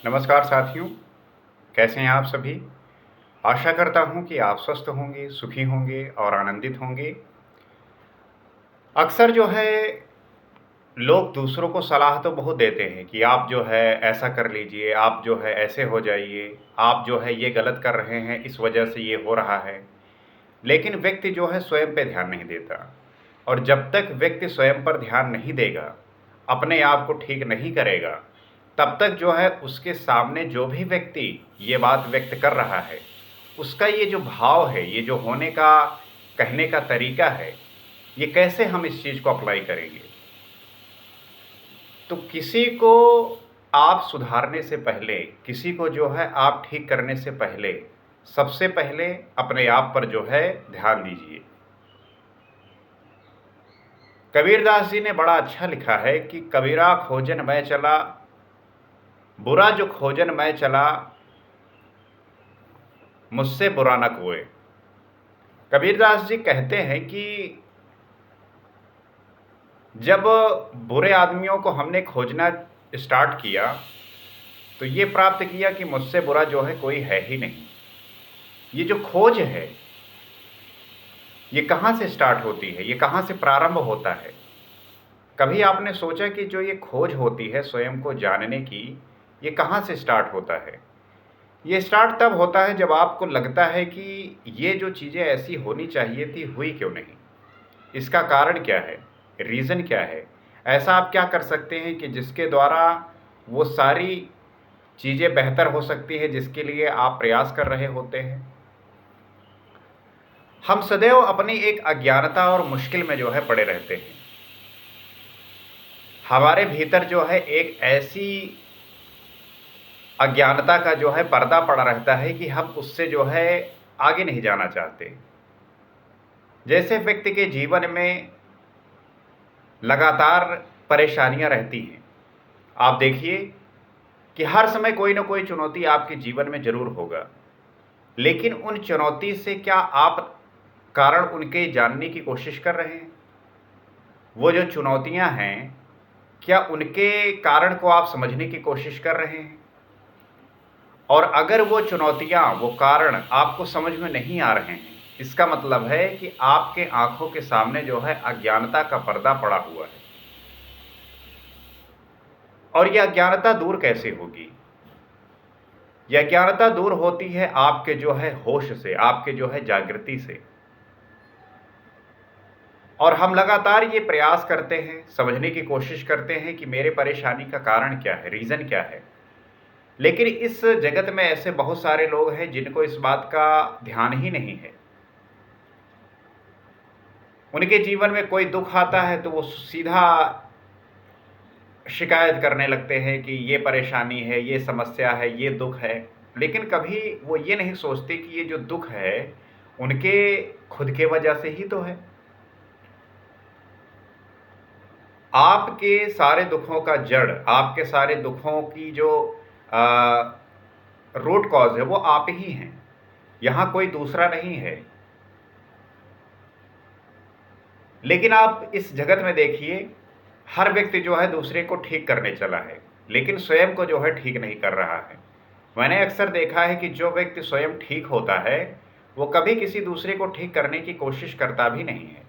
नमस्कार साथियों, कैसे हैं आप सभी? आशा करता हूं कि आप स्वस्थ होंगे, सुखी होंगे और आनंदित होंगे। अक्सर जो है लोग दूसरों को सलाह तो बहुत देते हैं कि आप जो है ऐसा कर लीजिए, आप जो है ऐसे हो जाइए, आप जो है ये गलत कर रहे हैं, इस वजह से ये हो रहा है। लेकिन व्यक्ति जो है स्वयं पे ध्यान नहीं देता और जब तक व्यक्ति स्वयं पर ध्यान नहीं देगा, अपने आप को ठीक नहीं करेगा, तब तक जो है उसके सामने जो भी व्यक्ति ये बात व्यक्त कर रहा है, उसका ये जो भाव है, ये जो होने का, कहने का तरीका है, ये कैसे हम इस चीज़ को अप्लाई करेंगे? तो किसी को आप सुधारने से पहले, किसी को जो है आप ठीक करने से पहले, सबसे पहले अपने आप पर जो है ध्यान दीजिए। कबीरदास जी ने बड़ा अच्छा लिखा है कि कबीरा खोजन मैं चला, बुरा जो खोजन मैं चला, मुझसे बुरा न कोय। कबीरदास जी कहते हैं कि जब बुरे आदमियों को हमने खोजना स्टार्ट किया, तो ये प्राप्त किया कि मुझसे बुरा जो है कोई है ही नहीं। ये जो खोज है, ये कहाँ से स्टार्ट होती है, ये कहाँ से प्रारंभ होता है? कभी आपने सोचा कि जो ये खोज होती है स्वयं को जानने की, ये कहाँ से स्टार्ट होता है? ये स्टार्ट तब होता है जब आपको लगता है कि ये जो चीज़ें ऐसी होनी चाहिए थी, हुई क्यों नहीं? इसका कारण क्या है? रीज़न क्या है? ऐसा आप क्या कर सकते हैं कि जिसके द्वारा वो सारी चीज़ें बेहतर हो सकती हैं जिसके लिए आप प्रयास कर रहे होते हैं? हम सदैव अपनी एक अज्ञानता और मुश्किल में जो है पड़े रहते हैं। हमारे भीतर जो है एक ऐसी अज्ञानता का जो है पर्दा पड़ा रहता है कि हम उससे जो है आगे नहीं जाना चाहते। जैसे व्यक्ति के जीवन में लगातार परेशानियां रहती हैं। आप देखिए कि हर समय कोई ना कोई चुनौती आपके जीवन में ज़रूर होगा। लेकिन उन चुनौती से क्या आप कारण उनके जानने की कोशिश कर रहे हैं? वो जो चुनौतियां हैं, क्या उनके कारण को आप समझने की कोशिश कर रहे हैं? और अगर वो चुनौतियां, वो कारण आपको समझ में नहीं आ रहे हैं, इसका मतलब है कि आपके आंखों के सामने जो है अज्ञानता का पर्दा पड़ा हुआ है। और यह अज्ञानता दूर कैसे होगी? यह अज्ञानता दूर होती है आपके जो है होश से, आपके जो है जागृति से। और हम लगातार ये प्रयास करते हैं, समझने की कोशिश करते हैं कि मेरे परेशानी का कारण क्या है, रीज़न क्या है। लेकिन इस जगत में ऐसे बहुत सारे लोग हैं जिनको इस बात का ध्यान ही नहीं है। उनके जीवन में कोई दुख आता है तो वो सीधा शिकायत करने लगते हैं कि ये परेशानी है, ये समस्या है, ये दुख है। लेकिन कभी वो ये नहीं सोचते कि ये जो दुख है, उनके खुद के वजह से ही तो है। आपके सारे दुखों का जड़, आपके सारे दुखों की जो रूट कॉज़ है, वो आप ही हैं। यहाँ कोई दूसरा नहीं है। लेकिन आप इस जगत में देखिए, हर व्यक्ति जो है दूसरे को ठीक करने चला है, लेकिन स्वयं को जो है ठीक नहीं कर रहा है। मैंने अक्सर देखा है कि जो व्यक्ति स्वयं ठीक होता है, वो कभी किसी दूसरे को ठीक करने की कोशिश करता भी नहीं है।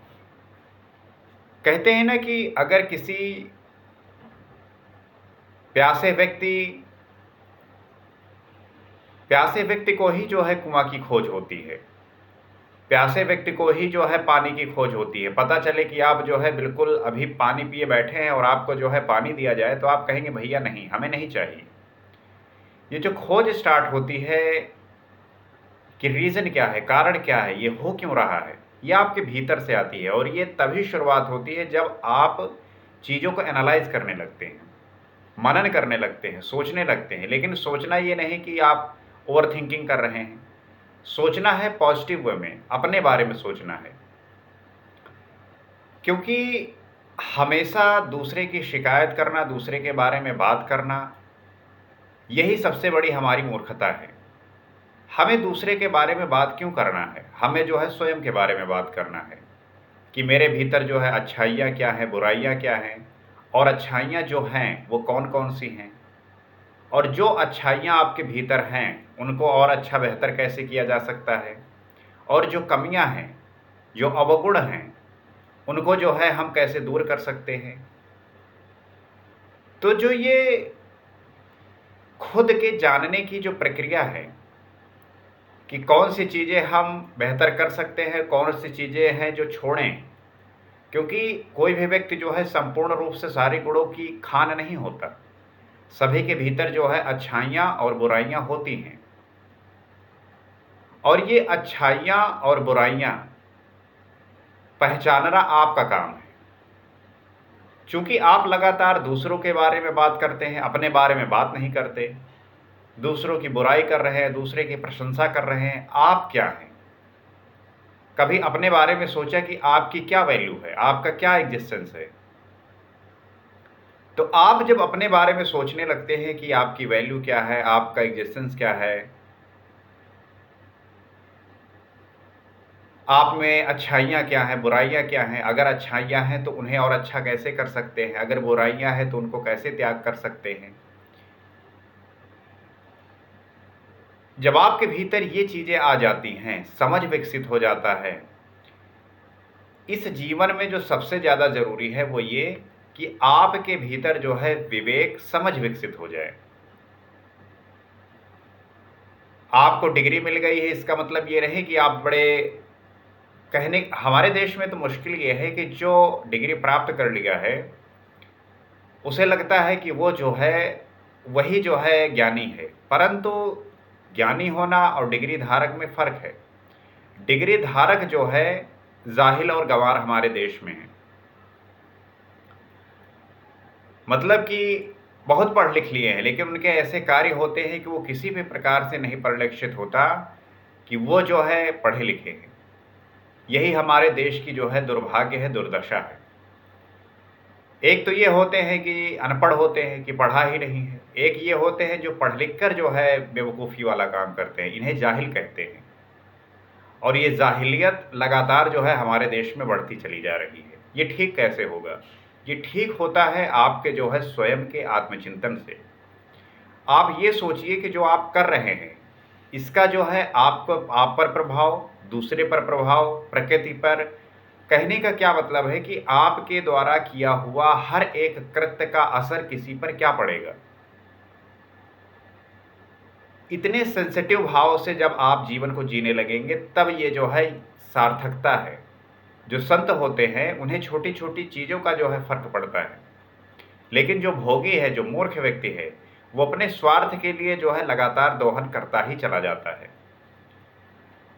कहते हैं ना कि अगर किसी प्यासे व्यक्ति प्यासे व्यक्ति को ही जो है कुआं की खोज होती है। प्यासे व्यक्ति को ही जो है पानी की खोज होती है। पता चले कि आप जो है बिल्कुल अभी पानी पिए बैठे हैं और आपको जो है पानी दिया जाए तो आप कहेंगे भैया नहीं, हमें नहीं चाहिए। ये जो खोज स्टार्ट होती है कि रीज़न क्या है, कारण क्या है, ये हो क्यों रहा है, ये आपके भीतर से आती है। और ये तभी शुरुआत होती है जब आप चीज़ों को एनालाइज़ करने लगते हैं, मनन करने लगते हैं, सोचने लगते हैं। लेकिन सोचना ये नहीं कि आप ओवरथिंकिंग कर रहे हैं। सोचना है पॉजिटिव वे में, अपने बारे में सोचना है। क्योंकि हमेशा दूसरे की शिकायत करना, दूसरे के बारे में बात करना, यही सबसे बड़ी हमारी मूर्खता है। हमें दूसरे के बारे में बात क्यों करना है? हमें जो है स्वयं के बारे में बात करना है कि मेरे भीतर जो है अच्छाइयाँ क्या हैं, बुराइयाँ क्या हैं, और अच्छाइयाँ जो हैं वो कौन-कौन सी हैं। और जो अच्छाइयाँ आपके भीतर हैं उनको और अच्छा बेहतर कैसे किया जा सकता है, और जो कमियाँ हैं, जो अवगुण हैं, उनको जो है हम कैसे दूर कर सकते हैं। तो जो ये खुद के जानने की जो प्रक्रिया है कि कौन सी चीज़ें हम बेहतर कर सकते हैं, कौन सी चीज़ें हैं जो छोड़ें, क्योंकि कोई भी व्यक्ति जो है संपूर्ण रूप से सारे गुणों की खान नहीं होता। सभी के भीतर जो है अच्छाइयाँ और बुराइयाँ होती हैं, और ये अच्छाइयाँ और बुराइयाँ पहचानना आपका काम है। चूँकि आप लगातार दूसरों के बारे में बात करते हैं, अपने बारे में बात नहीं करते, दूसरों की बुराई कर रहे हैं, दूसरे की प्रशंसा कर रहे हैं, आप क्या हैं? कभी अपने बारे में सोचा कि आपकी क्या वैल्यू है, आपका क्या एग्जिस्टेंस है? तो आप जब अपने बारे में सोचने लगते हैं कि आपकी वैल्यू क्या है, आपका एग्जिस्टेंस क्या है, आप में अच्छाइयाँ क्या हैं, बुराइयाँ क्या हैं, अगर अच्छाइयाँ हैं तो उन्हें और अच्छा कैसे कर सकते हैं, अगर बुराइयाँ हैं तो उनको कैसे त्याग कर सकते हैं। जब आपके भीतर ये चीज़ें आ जाती हैं, समझ विकसित हो जाता है, इस जीवन में जो सबसे ज़्यादा ज़रूरी है वो ये कि आपके भीतर जो है विवेक, समझ विकसित हो जाए। आपको डिग्री मिल गई है इसका मतलब ये नहीं कि आप बड़े, कहने हमारे देश में तो मुश्किल ये है कि जो डिग्री प्राप्त कर लिया है, उसे लगता है कि वो जो है वही जो है ज्ञानी है, परंतु ज्ञानी होना और डिग्री धारक में फ़र्क है। डिग्री धारक जो है जाहिल और गंवार हमारे देश में है। मतलब कि बहुत पढ़ लिख लिए हैं, लेकिन उनके ऐसे कार्य होते हैं कि वो किसी भी प्रकार से नहीं परिलक्षित होता कि वो जो है पढ़े लिखे हैं। यही हमारे देश की जो है दुर्भाग्य है, दुर्दशा है। एक तो ये होते हैं कि अनपढ़ होते हैं कि पढ़ा ही नहीं है, एक ये होते हैं जो पढ़ लिख कर जो है बेवकूफ़ी वाला काम करते हैं, इन्हें जाहिल कहते हैं। और ये जाहिलियत लगातार जो है हमारे देश में बढ़ती चली जा रही है। ये ठीक कैसे होगा? ये ठीक होता है आपके जो है स्वयं के आत्मचिंतन से। आप ये सोचिए कि जो आप कर रहे हैं, इसका जो है आपको, आप पर प्रभाव, दूसरे पर प्रभाव, प्रकृति पर, कहने का क्या मतलब है कि आपके द्वारा किया हुआ हर एक कृत्य का असर किसी पर क्या पड़ेगा। इतने सेंसिटिव भाव से जब आप जीवन को जीने लगेंगे, तब ये जो है सार्थकता है। जो संत होते हैं उन्हें छोटी छोटी चीज़ों का जो है फर्क पड़ता है, लेकिन जो भोगी है, जो मूर्ख व्यक्ति है, वो अपने स्वार्थ के लिए जो है लगातार दोहन करता ही चला जाता है,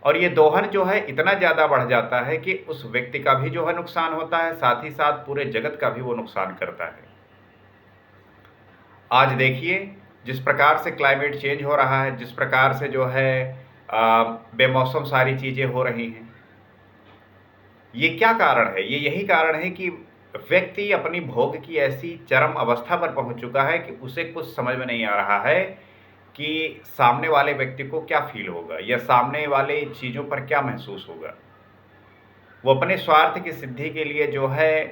और ये दोहन जो है इतना ज़्यादा बढ़ जाता है कि उस व्यक्ति का भी जो है नुकसान होता है, साथ ही साथ पूरे जगत का भी वो नुकसान करता है। आज देखिए जिस प्रकार से क्लाइमेट चेंज हो रहा है, जिस प्रकार से जो है बेमौसम सारी चीज़ें हो रही हैं, ये क्या कारण है? ये यही कारण है कि व्यक्ति अपनी भोग की ऐसी चरम अवस्था पर पहुंच चुका है कि उसे कुछ समझ में नहीं आ रहा है कि सामने वाले व्यक्ति को क्या फ़ील होगा या सामने वाले चीज़ों पर क्या महसूस होगा। वो अपने स्वार्थ की सिद्धि के लिए जो है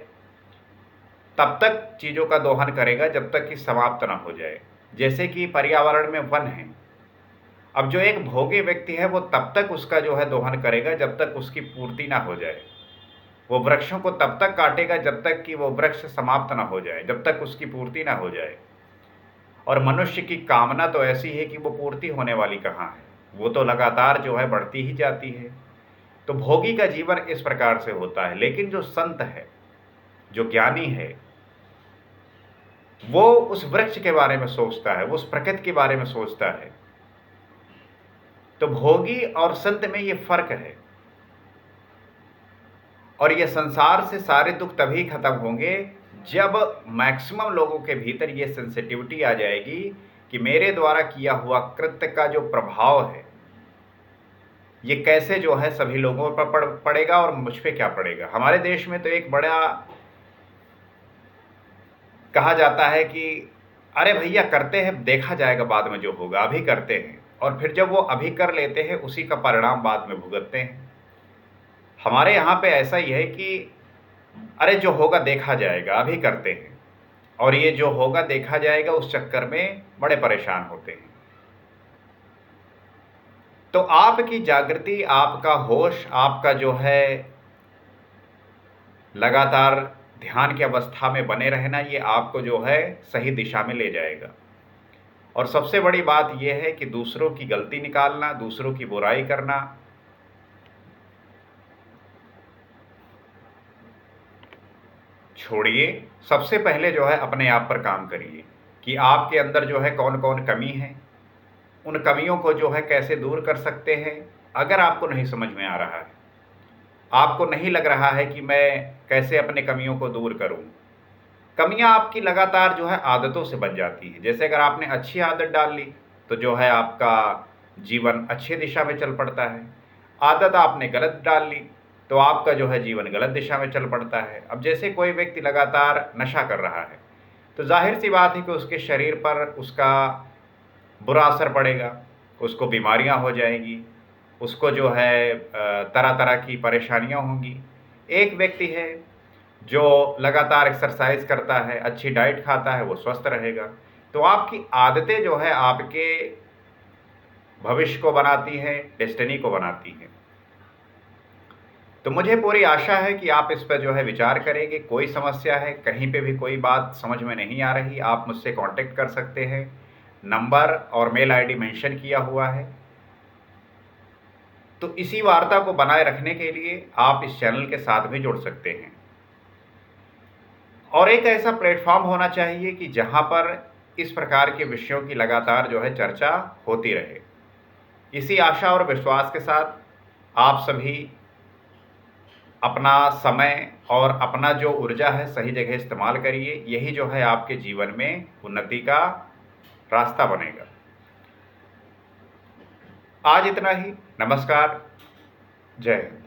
तब तक चीज़ों का दोहन करेगा जब तक कि समाप्त ना हो जाए। जैसे कि पर्यावरण में वन है, अब जो एक भोगी व्यक्ति है वो तब तक उसका जो है दोहन करेगा जब तक उसकी पूर्ति ना हो जाए। वो वृक्षों को तब तक काटेगा जब तक कि वो वृक्ष समाप्त ना हो जाए, जब तक उसकी पूर्ति ना हो जाए। और मनुष्य की कामना तो ऐसी है कि वो पूर्ति होने वाली कहाँ है, वो तो लगातार जो है बढ़ती ही जाती है। तो भोगी का जीवन इस प्रकार से होता है, लेकिन जो संत है, जो ज्ञानी है, वो उस वृक्ष के बारे में सोचता है, वो उस प्रकृति के बारे में सोचता है। तो भोगी और संत में ये फर्क है, और ये संसार से सारे दुख तभी खत्म होंगे जब मैक्सिमम लोगों के भीतर ये सेंसिटिविटी आ जाएगी कि मेरे द्वारा किया हुआ कृत्य का जो प्रभाव है, ये कैसे जो है सभी लोगों पर पड़ेगा और मुझ पे क्या पड़ेगा। हमारे देश में तो एक बड़ा कहा जाता है कि अरे भैया करते हैं, देखा जाएगा बाद में जो होगा, अभी करते हैं, और फिर जब वो अभी कर लेते हैं उसी का परिणाम बाद में भुगतते हैं। हमारे यहाँ पे ऐसा ही है कि अरे जो होगा देखा जाएगा, अभी करते हैं। और ये जो होगा देखा जाएगा, उस चक्कर में बड़े परेशान होते हैं। तो आपकी जागृति, आपका होश, आपका जो है लगातार ध्यान की अवस्था में बने रहना, ये आपको जो है सही दिशा में ले जाएगा। और सबसे बड़ी बात यह है कि दूसरों की गलती निकालना, दूसरों की बुराई करना, छोड़िए। सबसे पहले जो है अपने आप पर काम करिए कि आपके अंदर जो है कौन कौन कमी है, उन कमियों को जो है कैसे दूर कर सकते हैं। अगर आपको नहीं समझ में आ रहा है, आपको नहीं लग रहा है कि मैं कैसे अपने कमियों को दूर करूं, कमियां आपकी लगातार जो है आदतों से बन जाती हैं। जैसे अगर आपने अच्छी आदत डाल ली तो जो है आपका जीवन अच्छी दिशा में चल पड़ता है। आदत आपने गलत डाल ली तो आपका जो है जीवन गलत दिशा में चल पड़ता है। अब जैसे कोई व्यक्ति लगातार नशा कर रहा है तो जाहिर सी बात है कि उसके शरीर पर उसका बुरा असर पड़ेगा, उसको बीमारियां हो जाएंगी, उसको जो है तरह तरह की परेशानियां होंगी। एक व्यक्ति है जो लगातार एक्सरसाइज करता है, अच्छी डाइट खाता है, वो स्वस्थ रहेगा। तो आपकी आदतें जो है आपके भविष्य को बनाती हैं, डेस्टिनी को बनाती हैं। तो मुझे पूरी आशा है कि आप इस पर जो है विचार करेंगे। कोई समस्या है, कहीं पे भी कोई बात समझ में नहीं आ रही, आप मुझसे कांटेक्ट कर सकते हैं। नंबर और मेल आईडी मेंशन किया हुआ है। तो इसी वार्ता को बनाए रखने के लिए आप इस चैनल के साथ भी जुड़ सकते हैं। और एक ऐसा प्लेटफॉर्म होना चाहिए कि जहां पर इस प्रकार के विषयों की लगातार जो है चर्चा होती रहे। इसी आशा और विश्वास के साथ आप सभी अपना समय और अपना जो ऊर्जा है सही जगह इस्तेमाल करिए। यही जो है आपके जीवन में उन्नति का रास्ता बनेगा। आज इतना ही। नमस्कार। जय हिंद।